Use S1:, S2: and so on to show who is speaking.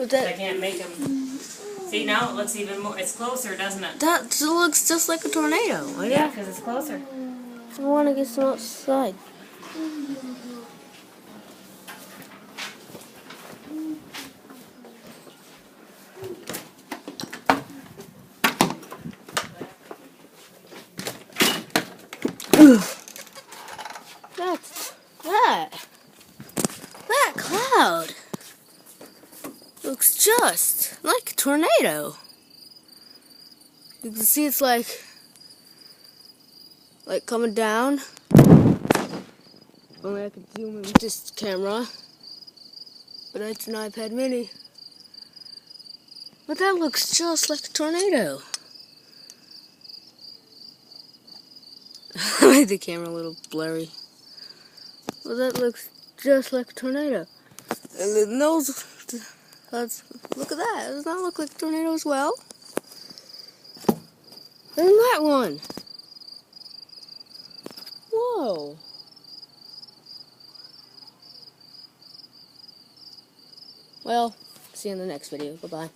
S1: But that,
S2: I can't make them. See, now it looks even more. It's closer, doesn't it?
S1: that looks just like a tornado.
S2: Yeah, because it's closer.
S1: I want to get some outside. That cloud looks just like a tornado. You can see it's like coming down. Only I could zoom in with this camera, but it's an iPad mini. But that looks just like a tornado. I made the camera a little blurry. Well, that looks just like a tornado. And the nose, look at that. Does that look like a tornado as well? And that one. Whoa. Well, see you in the next video. Bye-bye.